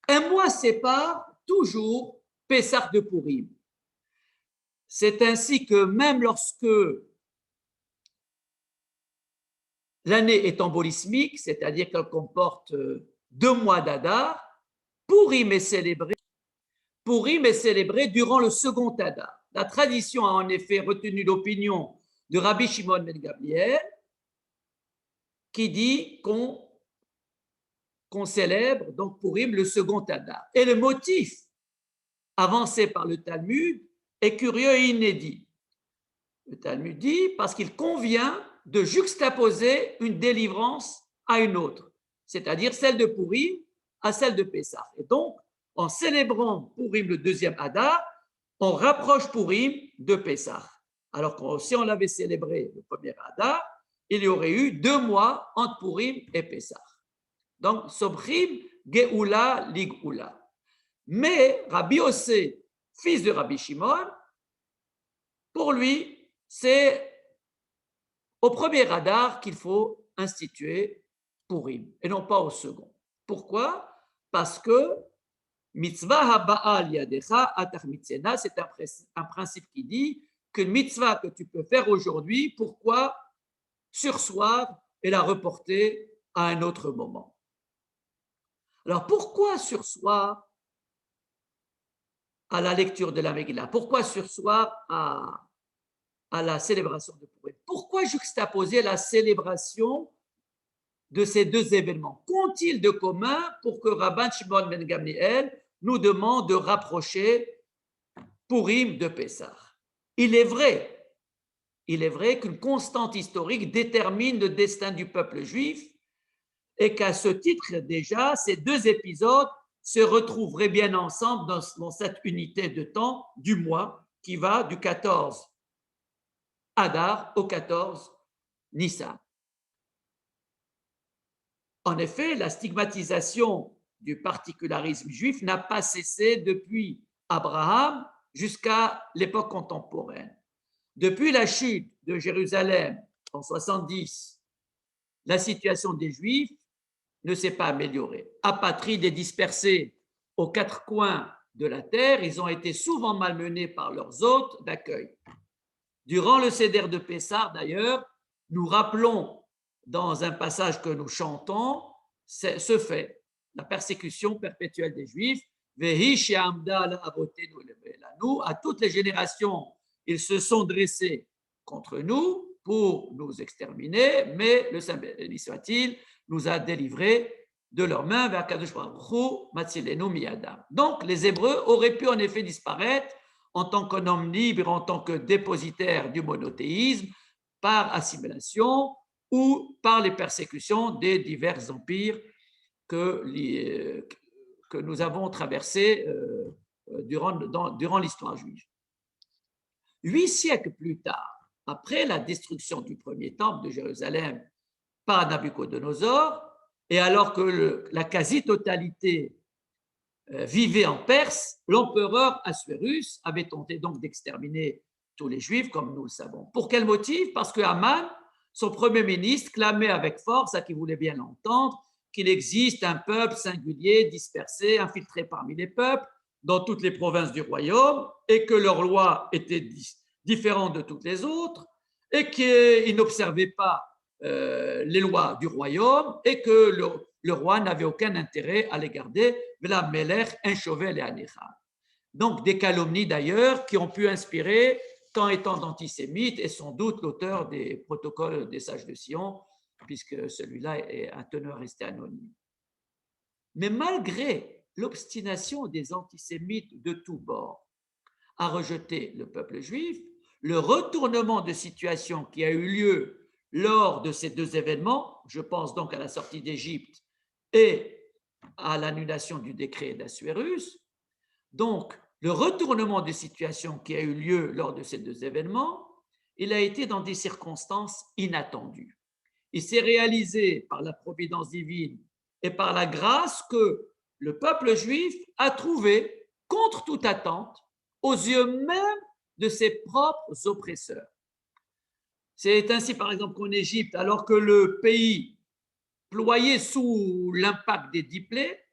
Un mois sépare toujours Pessah de Purim. C'est ainsi que même lorsque l'année est embolismique, c'est-à-dire qu'elle comporte 2 mois d'Adar, Purim est célébré durant le second Adar. La tradition a en effet retenu l'opinion de Rabbi Shimon ben Gamliel qui dit qu'on célèbre donc Purim le second Adar. Et le motif avancé par le Talmud est curieux et inédit. Le Talmud dit parce qu'il convient de juxtaposer une délivrance à une autre, c'est-à-dire celle de Purim à celle de Pessah. Et donc, en célébrant Purim le deuxième Adar, on rapproche Purim de Pessah. Alors que si on l'avait célébré le premier Adar, il y aurait eu 2 mois entre Purim et Pessah. Donc, Sobrim, Geoula, Ligoula. Mais Rabbi Yossé, fils de Rabbi Shimon, pour lui, c'est au premier Adar qu'il faut instituer Purim et non pas au second. Pourquoi? Parce que mitzvah haba'al yadecha atach mitzena, c'est un principe qui dit qu'une mitzvah que tu peux faire aujourd'hui, pourquoi sursoir et la reporter à un autre moment? Alors pourquoi sursoir à la lecture de la Megillah? Pourquoi sursoir à la célébration de Purim? Pourquoi juxtaposer la célébration de ces deux événements? Qu'ont-ils de commun pour que Rabban Shimon ben Gamliel nous demande de rapprocher Purim de Pessah? Il est vrai qu'une constante historique détermine le destin du peuple juif et qu'à ce titre déjà, ces deux épisodes se retrouveraient bien ensemble dans cette unité de temps du mois qui va du 14 Adar au 14 Nissan. En effet, la stigmatisation du particularisme juif n'a pas cessé depuis Abraham jusqu'à l'époque contemporaine. Depuis la chute de Jérusalem en 70, la situation des Juifs ne s'est pas améliorée. Apatrides et dispersés aux quatre coins de la terre, ils ont été souvent malmenés par leurs hôtes d'accueil. Durant le Seder de Pessah, d'ailleurs, nous rappelons dans un passage que nous chantons ce fait, la persécution perpétuelle des Juifs. À toutes les générations, ils se sont dressés contre nous pour nous exterminer, mais le Saint béni soit-il nous a délivrés de leurs mains. Donc, les Hébreux auraient pu en effet disparaître en tant qu'homme libre, en tant que dépositaire du monothéisme, par assimilation ou par les persécutions des divers empires que nous avons traversés durant l'histoire juive. 8 siècles plus tard, après la destruction du premier temple de Jérusalem par Nabuchodonosor, et alors que la quasi-totalité vivait en Perse, l'empereur Assuérus avait tenté donc d'exterminer tous les Juifs, comme nous le savons. Pour quel motif? Parce que Haman, son premier ministre, clamait avec force, à qui voulait bien l'entendre, qu'il existe un peuple singulier, dispersé, infiltré parmi les peuples, dans toutes les provinces du royaume, et que leurs lois étaient différentes de toutes les autres, et qu'ils n'observaient pas les lois du royaume, et que le roi n'avait aucun intérêt à les garder. Donc des calomnies d'ailleurs qui ont pu inspirer tant et tant d'antisémites, et sans doute l'auteur des protocoles des sages de Sion, puisque celui-là est un teneur resté anonyme. Mais malgré l'obstination des antisémites de tous bords à rejeter le peuple juif, le retournement de situation qui a eu lieu lors de ces deux événements, je pense donc à la sortie d'Égypte et à l'annulation du décret d'Assuérus, donc le retournement de situation qui a eu lieu lors de ces deux événements, il a été dans des circonstances inattendues. Il s'est réalisé par la providence divine et par la grâce que le peuple juif a trouvé, contre toute attente, aux yeux même de ses propres oppresseurs. C'est ainsi, par exemple, qu'en Égypte, alors que le pays ployait sous l'impact des 10 plaies,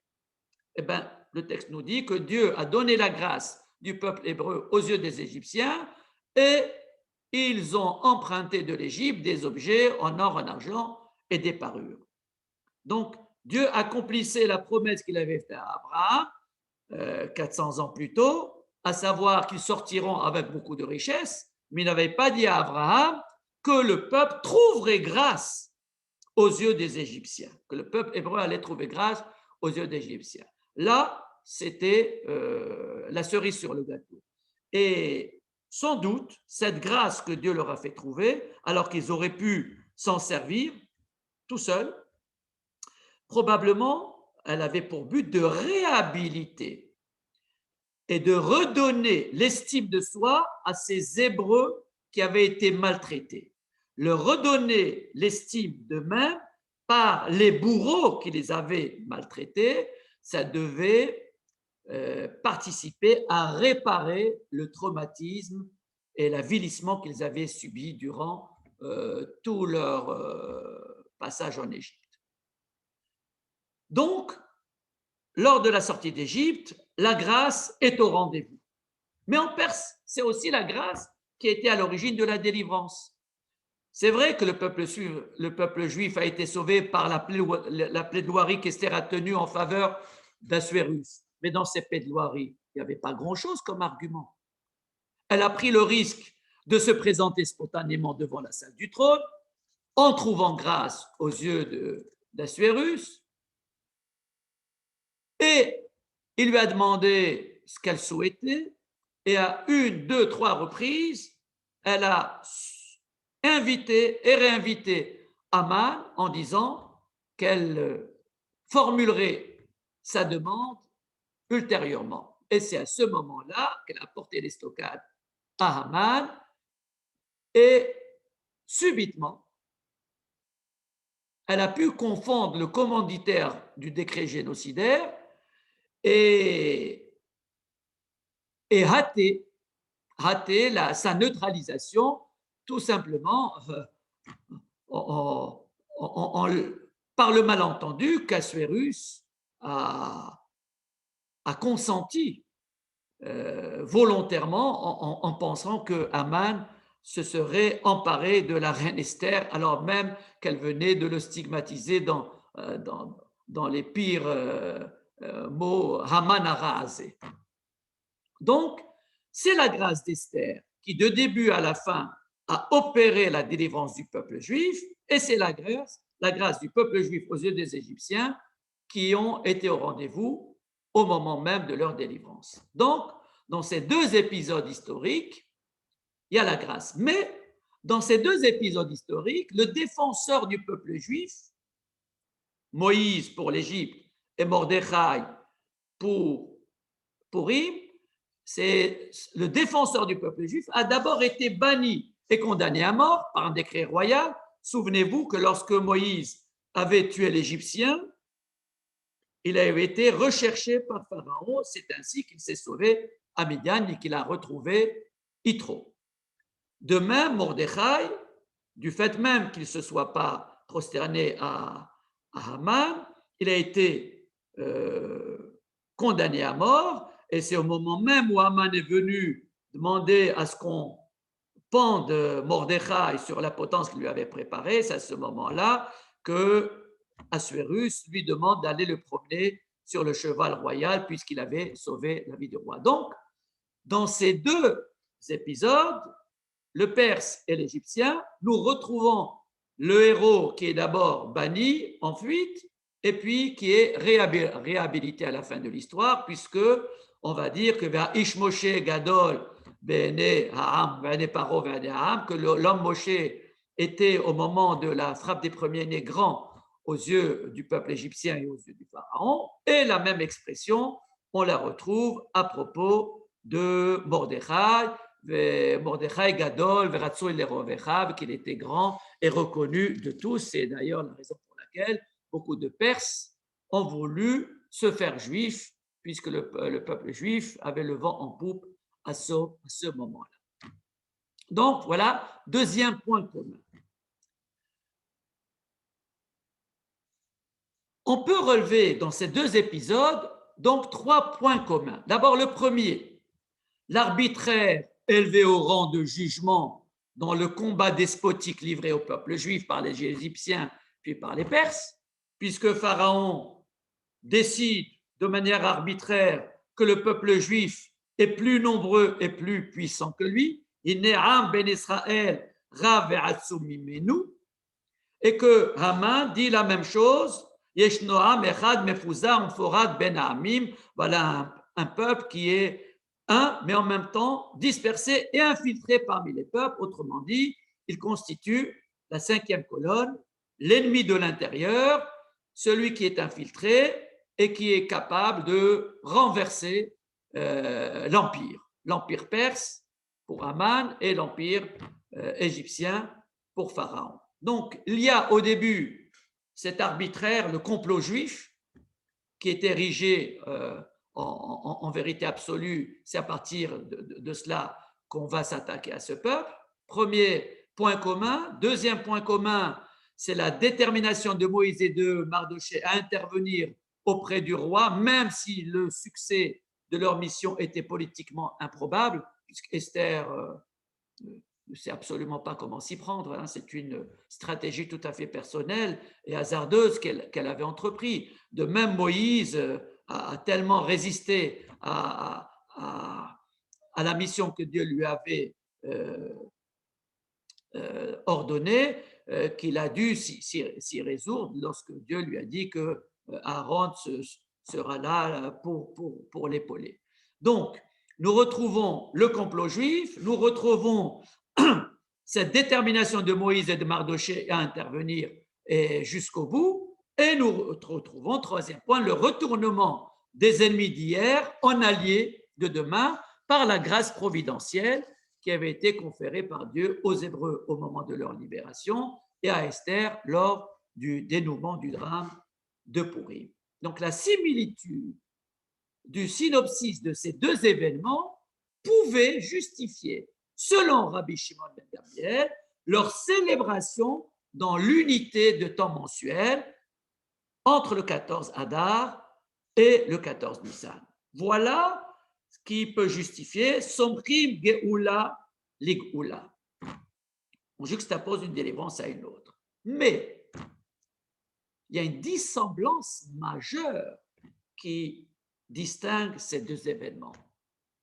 le texte nous dit que Dieu a donné la grâce du peuple hébreu aux yeux des Égyptiens et ils ont emprunté de l'Égypte des objets en or, en argent et des parures. Donc, Dieu accomplissait la promesse qu'il avait faite à Abraham 400 ans plus tôt, à savoir qu'ils sortiront avec beaucoup de richesses, mais il n'avait pas dit à Abraham que le peuple trouverait grâce aux yeux des Égyptiens, que le peuple hébreu allait trouver grâce aux yeux des Égyptiens. Là, c'était la cerise sur le gâteau. Et sans doute, cette grâce que Dieu leur a fait trouver, alors qu'ils auraient pu s'en servir tout seuls, probablement, elle avait pour but de réhabiliter et de redonner l'estime de soi à ces Hébreux qui avaient été maltraités. Leur redonner l'estime d'eux-mêmes par les bourreaux qui les avaient maltraités, ça devait participer à réparer le traumatisme et l'avilissement qu'ils avaient subi durant tout leur passage en Égypte. Donc, lors de la sortie d'Égypte, la grâce est au rendez-vous. Mais en Perse, c'est aussi la grâce qui a été à l'origine de la délivrance. C'est vrai que le peuple juif a été sauvé par la plaidoirie qu'Esther a tenue en faveur d'Assuérus. Mais dans ces plaidoiries, il n'y avait pas grand-chose comme argument. Elle a pris le risque de se présenter spontanément devant la salle du trône, en trouvant grâce aux yeux d'Assuérus, et il lui a demandé ce qu'elle souhaitait, et à 1, 2, 3 reprises, elle a invité et réinvité Aman en disant qu'elle formulerait sa demande ultérieurement. Et c'est à ce moment-là qu'elle a porté les stockades à Aman et subitement, elle a pu confondre le commanditaire du décret génocidaire et hâter sa neutralisation tout simplement par le malentendu qu'Assuérus a consenti volontairement en pensant que Haman se serait emparé de la reine Esther alors même qu'elle venait de le stigmatiser dans les pires mots Haman a rasé. Donc, c'est la grâce d'Esther qui, de début à la fin, a opéré la délivrance du peuple juif, et c'est la grâce du peuple juif aux yeux des Égyptiens qui ont été au rendez-vous au moment même de leur délivrance. Donc, dans ces deux épisodes historiques, il y a la grâce. Mais dans ces deux épisodes historiques, le défenseur du peuple juif, Moïse pour l'Égypte et Mordechai pour Purim, c'est le défenseur du peuple juif a d'abord été banni et condamné à mort par un décret royal. Souvenez-vous que lorsque Moïse avait tué l'Égyptien, il avait été recherché par Pharaon. C'est ainsi qu'il s'est sauvé à Midian et qu'il a retrouvé Yitro. De même, Mordechai, du fait même qu'il ne se soit pas prosterné à Haman, il a été condamné à mort. Et c'est au moment même où Haman est venu demander à ce qu'on pende Mordechai sur la potence qu'il lui avait préparée, c'est à ce moment-là que Assuérus lui demande d'aller le promener sur le cheval royal puisqu'il avait sauvé la vie du roi. Donc, dans ces deux épisodes, le Perse et l'Égyptien, nous retrouvons le héros qui est d'abord banni, en fuite, et puis qui est réhabilité à la fin de l'histoire, puisque on va dire que vers Ishmoshe Gadol, que l'homme Moshe était au moment de la frappe des premiers-nés grand aux yeux du peuple égyptien et aux yeux du pharaon, et la même expression, on la retrouve à propos de Mordechai, Mordechai Gadol, Veratsoy Lerovechav, qu'il était grand et reconnu de tous. C'est d'ailleurs la raison pour laquelle beaucoup de Perses ont voulu se faire juifs, puisque le peuple juif avait le vent en poupe à ce moment-là. Donc voilà, deuxième point commun. On peut relever dans ces deux épisodes donc 3 points communs. D'abord, le premier, l'arbitraire élevé au rang de jugement dans le combat despotique livré au peuple juif par les Égyptiens puis par les Perses, puisque Pharaon décide de manière arbitraire que le peuple juif est plus nombreux et plus puissant que lui, Inéam ben Israël, Rav mimenu, et que Haman dit la même chose, Yeshnoam echad mefuza umforad ben Hamim, voilà un peuple qui est un, mais en même temps dispersé et infiltré parmi les peuples. Autrement dit, il constitue la cinquième colonne, l'ennemi de l'intérieur, celui qui est infiltré et qui est capable de renverser l'empire perse pour Haman et l'empire égyptien pour Pharaon. Donc, il y a au début cet arbitraire, le complot juif, qui est érigé en vérité absolue. C'est à partir de cela qu'on va s'attaquer à ce peuple. Premier point commun. Deuxième point commun, c'est la détermination de Moïse et de Mardochée à intervenir auprès du roi, même si le succès de leur mission était politiquement improbable, puisque Esther ne sait absolument pas comment s'y prendre. Hein. C'est une stratégie tout à fait personnelle et hasardeuse qu'elle avait entrepris. De même, Moïse a tellement résisté à la mission que Dieu lui avait ordonnée qu'il a dû s'y résoudre lorsque Dieu lui a dit que Aaron sera là pour l'épauler. Donc, nous retrouvons le complot juif, nous retrouvons cette détermination de Moïse et de Mardochée à intervenir jusqu'au bout, et nous retrouvons, troisième point, le retournement des ennemis d'hier en alliés de demain par la grâce providentielle qui avait été conférée par Dieu aux Hébreux au moment de leur libération et à Esther lors du dénouement du drame de Pourim. Donc la similitude du synopsis de ces deux événements pouvait justifier, selon Rabbi Shimon ben Gamliel, leur célébration dans l'unité de temps mensuel entre le 14 Adar et le 14 Nissan. Voilà ce qui peut justifier Somchim Geoula Ligoula. On juxtapose une délivrance à une autre. Mais il y a une dissemblance majeure qui distingue ces deux événements.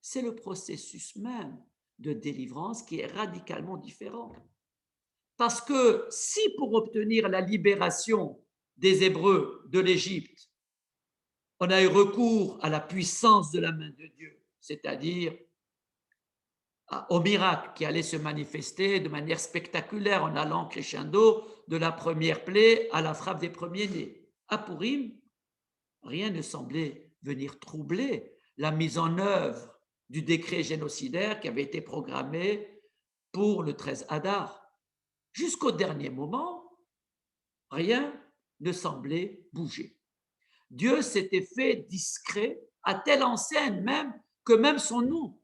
C'est le processus même de délivrance qui est radicalement différent. Parce que si pour obtenir la libération des Hébreux de l'Égypte, on a eu recours à la puissance de la main de Dieu, c'est-à-dire au miracle qui allait se manifester de manière spectaculaire en allant crescendo de la première plaie à la frappe des premiers-nés. À Pourim, rien ne semblait venir troubler la mise en œuvre du décret génocidaire qui avait été programmé pour le 13 Adar. Jusqu'au dernier moment, rien ne semblait bouger. Dieu s'était fait discret à telle enseigne même que même son nom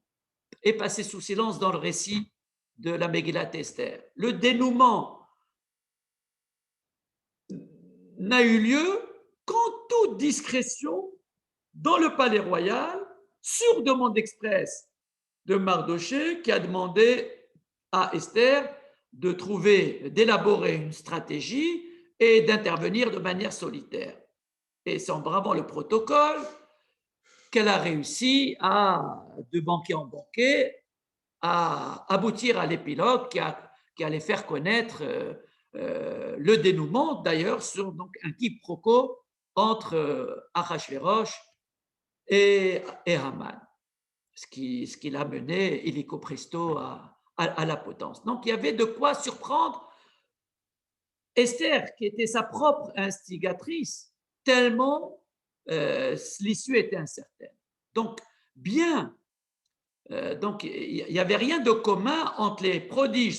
est passé sous silence dans le récit de la Megillat Esther. Le dénouement n'a eu lieu qu'en toute discrétion dans le palais royal, sur demande expresse de Mardochée, qui a demandé à Esther d'élaborer une stratégie et d'intervenir de manière solitaire. Et c'est en bravant le protocole qu'elle a réussi de banquet en banquet, à aboutir à l'épilogue qui allait faire connaître le dénouement, d'ailleurs, sur donc, un quiproquo entre Achashverosh et Haman, ce qui l'a mené illico presto à la potence. Donc, il y avait de quoi surprendre Esther, qui était sa propre instigatrice, tellement l'issue était incertaine. Donc, donc il n'y avait rien de commun entre les prodiges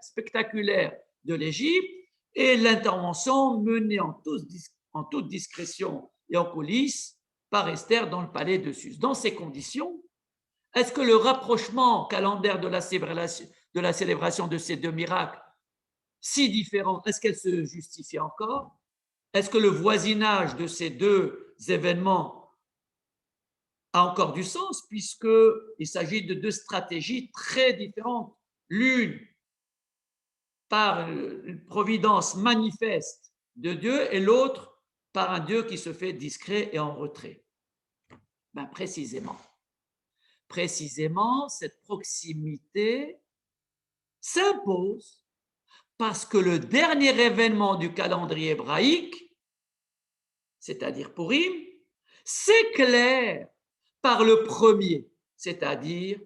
spectaculaires de l'Égypte et l'intervention menée en toute discrétion et en coulisses par Esther dans le palais de Suse. Dans ces conditions, est-ce que le rapprochement calendaire de la célébration de ces deux miracles, si différents, est-ce qu'elle se justifie encore? Est-ce que le voisinage de ces deux événements a encore du sens puisqu'il s'agit de deux stratégies très différentes. L'une par une providence manifeste de Dieu et l'autre par un Dieu qui se fait discret et en retrait. Ben, précisément, cette proximité s'impose parce que le dernier événement du calendrier hébraïque, c'est-à-dire Purim, s'éclaire par le premier, c'est-à-dire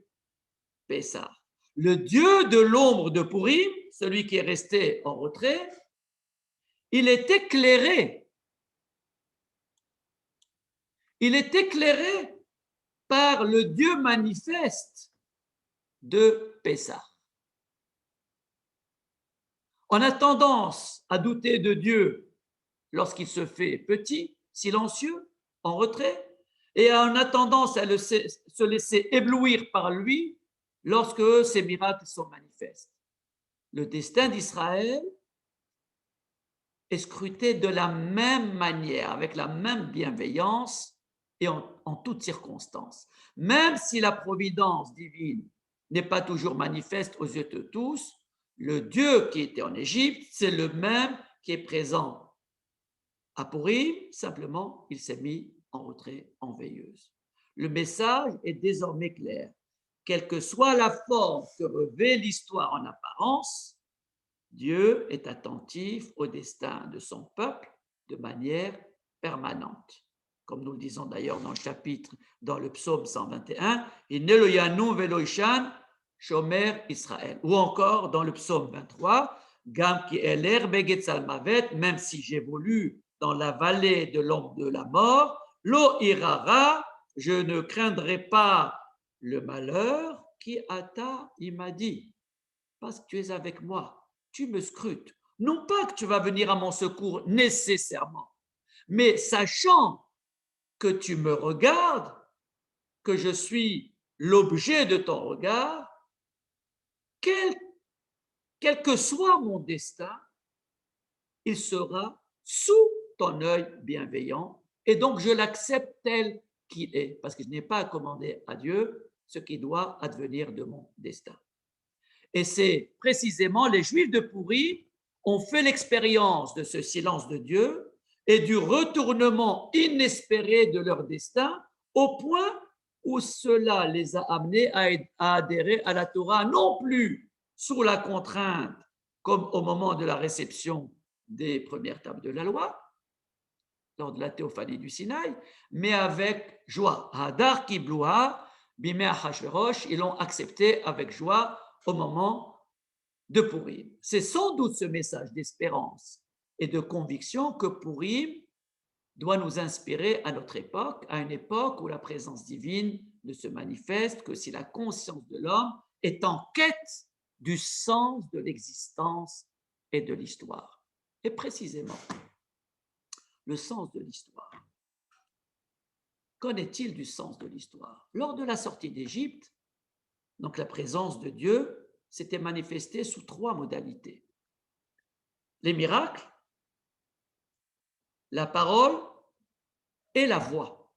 Pessah. Le Dieu de l'ombre de Purim, celui qui est resté en retrait, il est éclairé. Il est éclairé par le Dieu manifeste de Pessah. On a tendance à douter de Dieu lorsqu'il se fait petit, silencieux, en retrait, et on a tendance à se laisser éblouir par lui lorsque ses miracles sont manifestes. Le destin d'Israël est scruté de la même manière, avec la même bienveillance et en toutes circonstances. Même si la providence divine n'est pas toujours manifeste aux yeux de tous, le Dieu qui était en Égypte, c'est le même qui est présent à Purim, simplement il s'est mis en retrait, en veilleuse. Le message est désormais clair. Quelle que soit la forme que revêt l'histoire en apparence, Dieu est attentif au destin de son peuple de manière permanente. Comme nous le disons d'ailleurs dans le chapitre, dans le psaume 121, Ineloyanu veloishan shomer Israël. Ou encore dans le psaume 23, Gam ki eler begetzal mavet, même si j'évolue dans la vallée de l'ombre de la mort, lo irara, je ne craindrai pas le malheur qui ata, il m'a dit, parce que tu es avec moi, tu me scrutes. Non pas que tu vas venir à mon secours nécessairement, mais sachant que tu me regardes, que je suis l'objet de ton regard, quel que soit mon destin, il sera sous ton œil bienveillant et donc je l'accepte tel qu'il est, parce que je n'ai pas à commander à Dieu ce qui doit advenir de mon destin. Et c'est précisément les Juifs de Pourri ont fait l'expérience de ce silence de Dieu et du retournement inespéré de leur destin au point où cela les a amenés à adhérer à la Torah, non plus sous la contrainte, comme au moment de la réception des premières tables de la loi, lors de la théophanie du Sinaï, mais avec joie. Hadar kibloua, bimé achashverosh, ils l'ont accepté avec joie au moment de Purim. C'est sans doute ce message d'espérance et de conviction que Purim doit nous inspirer à notre époque, à une époque où la présence divine ne se manifeste que si la conscience de l'homme est en quête du sens de l'existence et de l'histoire. Et précisément, le sens de l'histoire. Qu'en est-il du sens de l'histoire? Lors de la sortie d'Égypte, donc la présence de Dieu s'était manifestée sous trois modalités. Les miracles, la parole et la voix.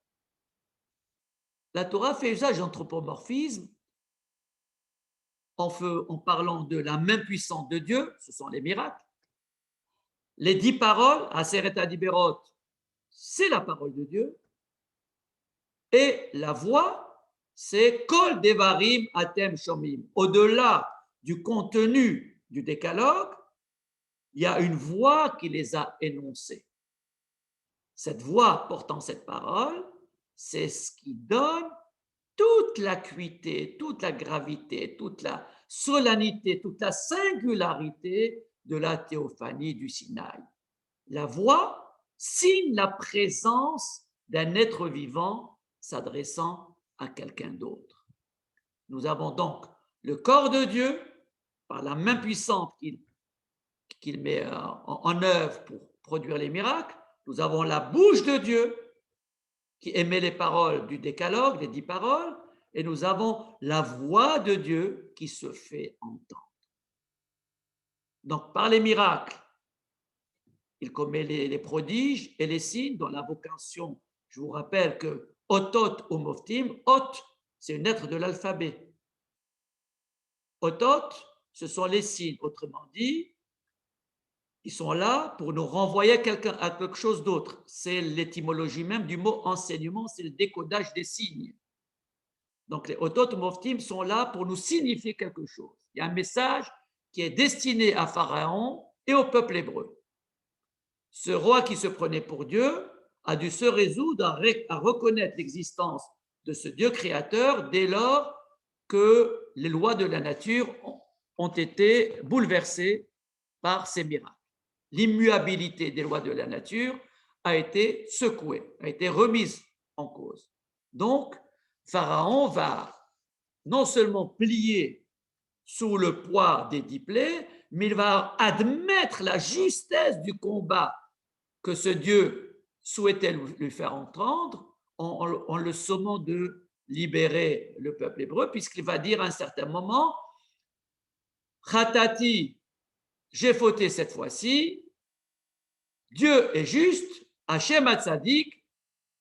La Torah fait usage d'anthropomorphisme en parlant de la main puissante de Dieu, ce sont les miracles. Les 10 paroles, Aseret Adiberot, c'est la parole de Dieu. Et la voix, c'est Kol Devarim Atem Shomim. Au-delà du contenu du décalogue, il y a une voix qui les a énoncés. Cette voix portant cette parole, c'est ce qui donne toute l'acuité, toute la gravité, toute la solennité, toute la singularité de la théophanie du Sinaï. La voix signe la présence d'un être vivant s'adressant à quelqu'un d'autre. Nous avons donc le corps de Dieu, par la main puissante qu'il met en œuvre pour produire les miracles. Nous avons la bouche de Dieu qui émet les paroles du décalogue, les 10 paroles, et nous avons la voix de Dieu qui se fait entendre. Donc, par les miracles, il commet les prodiges et les signes dont la vocation, je vous rappelle que Otot ou Moftim. Ot, c'est une lettre de l'alphabet. Otot, ce sont les signes. Autrement dit, ils sont là pour nous renvoyer à quelque chose d'autre. C'est l'étymologie même du mot enseignement, c'est le décodage des signes. Donc les Otot ou Moftim sont là pour nous signifier quelque chose. Il y a un message qui est destiné à Pharaon et au peuple hébreu. Ce roi qui se prenait pour Dieu a dû se résoudre à reconnaître l'existence de ce Dieu créateur dès lors que les lois de la nature ont été bouleversées par ces miracles. L'immuabilité des lois de la nature a été secouée, a été remise en cause. Donc, Pharaon va non seulement plier sous le poids des 10 plaies, mais il va admettre la justesse du combat que ce Dieu souhaitait lui faire entendre en le sommant de libérer le peuple hébreu, puisqu'il va dire à un certain moment, Khatati, j'ai fauté cette fois-ci, Dieu est juste, Hachem Hatzadik,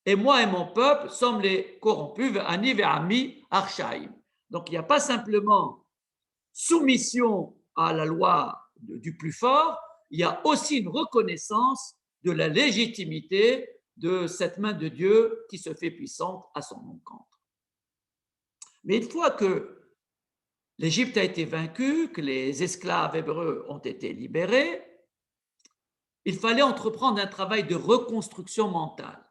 et moi et mon peuple sommes les corrompus, Ani ve'ami Archaim. Donc il n'y a pas simplement soumission à la loi du plus fort, il y a aussi une reconnaissance de la légitimité de cette main de Dieu qui se fait puissante à son encontre. Mais une fois que l'Égypte a été vaincue, que les esclaves hébreux ont été libérés, il fallait entreprendre un travail de reconstruction mentale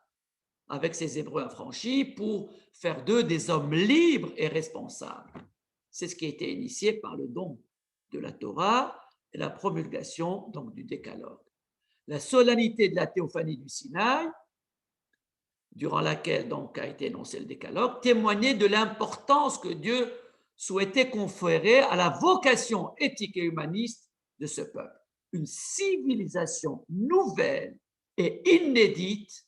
avec ces Hébreux affranchis pour faire d'eux des hommes libres et responsables. C'est ce qui a été initié par le don de la Torah et la promulgation donc, du décalogue. La solennité de la théophanie du Sinaï, durant laquelle donc a été énoncé le décalogue, témoignait de l'importance que Dieu souhaitait conférer à la vocation éthique et humaniste de ce peuple. Une civilisation nouvelle et inédite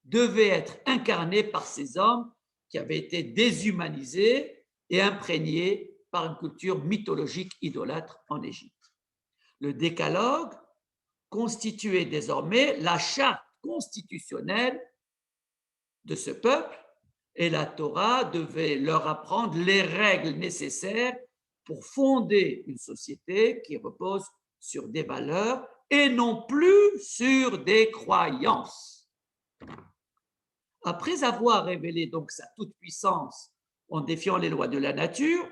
devait être incarnée par ces hommes qui avaient été déshumanisés et imprégnés par une culture mythologique idolâtre en Égypte. Le décalogue constituait désormais la charte constitutionnelle de ce peuple et la Torah devait leur apprendre les règles nécessaires pour fonder une société qui repose sur des valeurs et non plus sur des croyances. Après avoir révélé donc sa toute-puissance en défiant les lois de la nature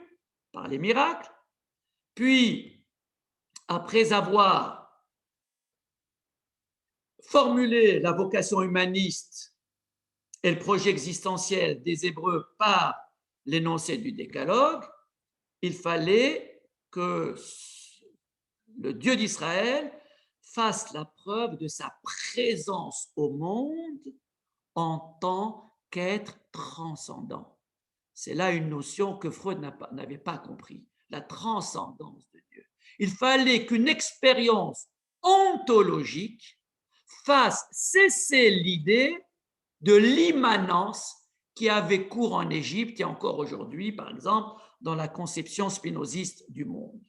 par les miracles, puis après avoir formulé la vocation humaniste et le projet existentiel des Hébreux par l'énoncé du décalogue, il fallait que le Dieu d'Israël fasse la preuve de sa présence au monde en tant qu'être transcendant. C'est là une notion que Freud n'avait pas compris, la transcendance de Dieu. Il fallait qu'une expérience ontologique fasse cesser l'idée de l'immanence qui avait cours en Égypte et encore aujourd'hui, par exemple, dans la conception spinoziste du monde.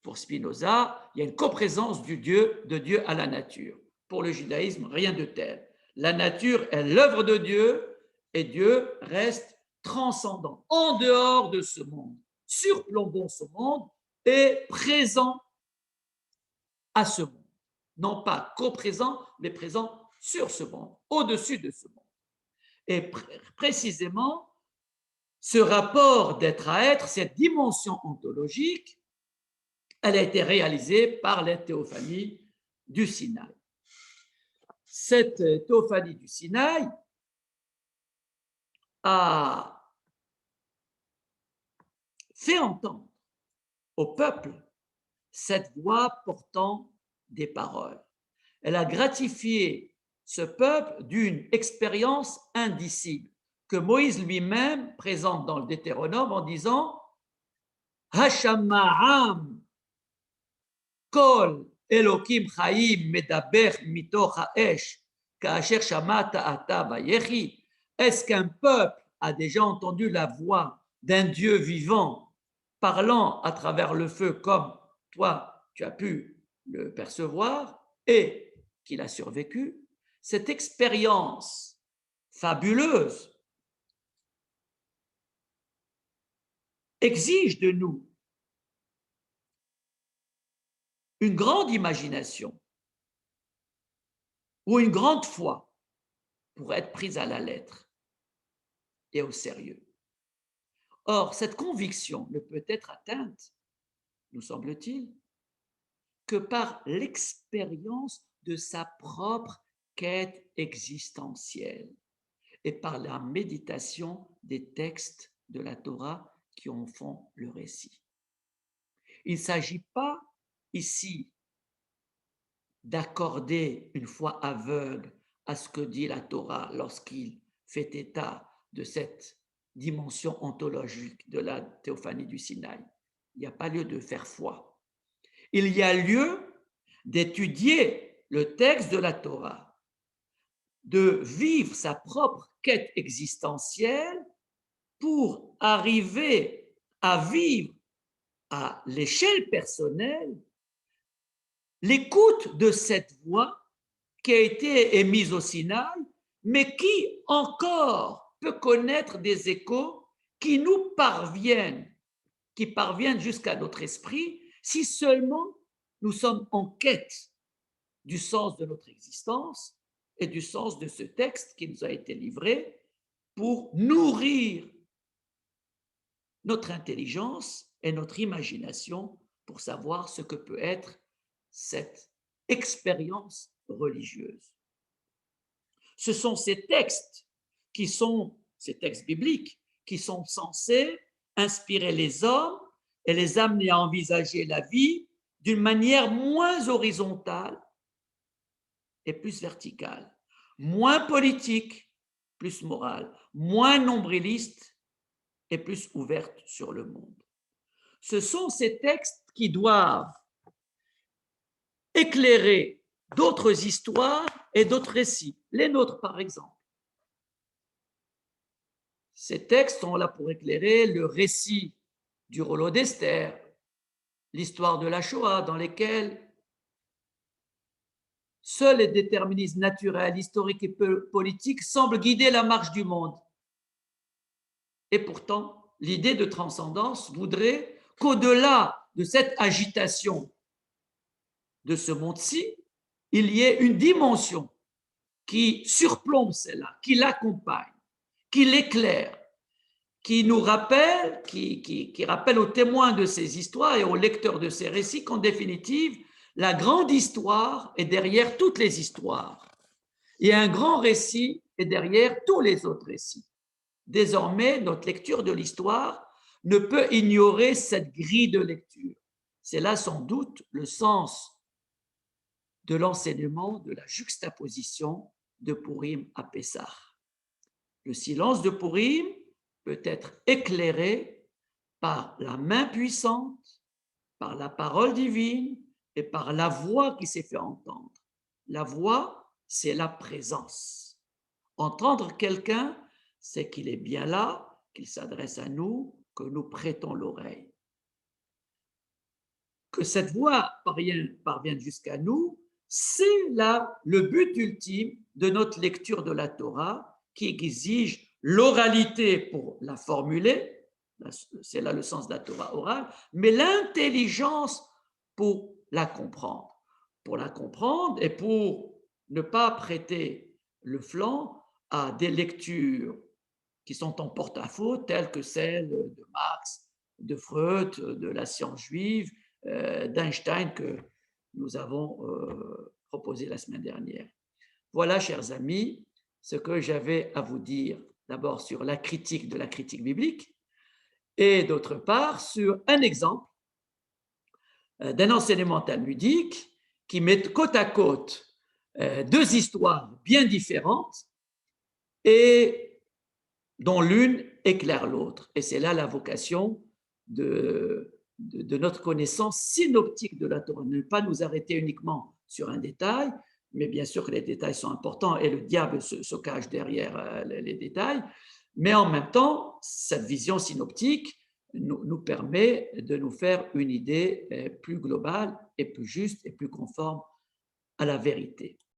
Pour Spinoza, il y a une coprésence de Dieu à la nature. Pour le judaïsme, rien de tel. La nature est l'œuvre de Dieu et Dieu reste transcendant, en dehors de ce monde, surplombant ce monde et présent à ce monde. Non pas coprésent, mais présent sur ce monde, au-dessus de ce monde. Et précisément, ce rapport d'être à être, cette dimension ontologique, elle a été réalisée par la théophanie du Sinaï. Cette théophanie du Sinaï a fait entendre au peuple cette voix portant des paroles. Elle a gratifié ce peuple d'une expérience indicible que Moïse lui-même présente dans le Deutéronome en disant Hashama'am kol Elokim chaim medaber mitoch ha'esh ka'asher shamata ata vayechi. Est-ce qu'un peuple a déjà entendu la voix d'un Dieu vivant parlant à travers le feu comme toi tu as pu le percevoir et qu'il a survécu? Cette expérience fabuleuse, exige de nous une grande imagination ou une grande foi pour être prise à la lettre et au sérieux. Or, cette conviction ne peut être atteinte, nous semble-t-il, que par l'expérience de sa propre quête existentielle et par la méditation des textes de la Torah qui en font le récit. Il ne s'agit pas ici d'accorder une foi aveugle à ce que dit la Torah lorsqu'il fait état de cette dimension ontologique de la théophanie du Sinaï. Il n'y a pas lieu de faire foi. Il y a lieu d'étudier le texte de la Torah, de vivre sa propre quête existentielle pour arriver à vivre à l'échelle personnelle l'écoute de cette voix qui a été émise au Sinaï, mais qui encore peut connaître des échos qui nous parviennent, qui parviennent jusqu'à notre esprit, si seulement nous sommes en quête du sens de notre existence et du sens de ce texte qui nous a été livré pour nourrir notre intelligence et notre imagination pour savoir ce que peut être cette expérience religieuse. Ce sont ces textes ces textes bibliques, qui sont censés inspirer les hommes et les amener à envisager la vie d'une manière moins horizontale et plus verticale, moins politique, plus morale, moins nombriliste et plus ouverte sur le monde. Ce sont ces textes qui doivent éclairer d'autres histoires et d'autres récits, les nôtres par exemple. Ces textes sont là pour éclairer le récit du rouleau d'Esther, l'histoire de la Shoah, dans lesquelles seuls les déterminismes naturels, historiques et politiques semblent guider la marche du monde. Et pourtant, l'idée de transcendance voudrait qu'au-delà de cette agitation de ce monde-ci, il y ait une dimension qui surplombe celle-là, qui l'accompagne, qui l'éclaire, qui nous rappelle, qui rappelle aux témoins de ces histoires et aux lecteurs de ces récits qu'en définitive, la grande histoire est derrière toutes les histoires. Et un grand récit est derrière tous les autres récits. Désormais, notre lecture de l'histoire ne peut ignorer cette grille de lecture. C'est là sans doute le sens de l'enseignement de la juxtaposition de Purim à Pessah. Le silence de Purim peut être éclairé par la main puissante, par la parole divine et par la voix qui s'est fait entendre. La voix, c'est la présence. Entendre quelqu'un, c'est qu'il est bien là, qu'il s'adresse à nous, que nous prêtons l'oreille. Que cette voix parvienne jusqu'à nous, c'est là le but ultime de notre lecture de la Torah, qui exige l'oralité pour la formuler, c'est là le sens de la Torah orale, mais l'intelligence pour la comprendre. Pour la comprendre et pour ne pas prêter le flanc à des lectures qui sont en porte-à-faux, telles que celles de Marx, de Freud, de la science juive, d'Einstein que nous avons proposé la semaine dernière. Voilà, chers amis, ce que j'avais à vous dire d'abord sur la critique de la critique biblique et d'autre part sur un exemple d'un enseignement talmudique qui met côte à côte deux histoires bien différentes et dont l'une éclaire l'autre. Et c'est là la vocation de notre connaissance synoptique de la Torah. Ne pas nous arrêter uniquement sur un détail, mais bien sûr que les détails sont importants et le diable se cache derrière les détails, mais en même temps, cette vision synoptique nous permet de nous faire une idée plus globale et plus juste et plus conforme à la vérité.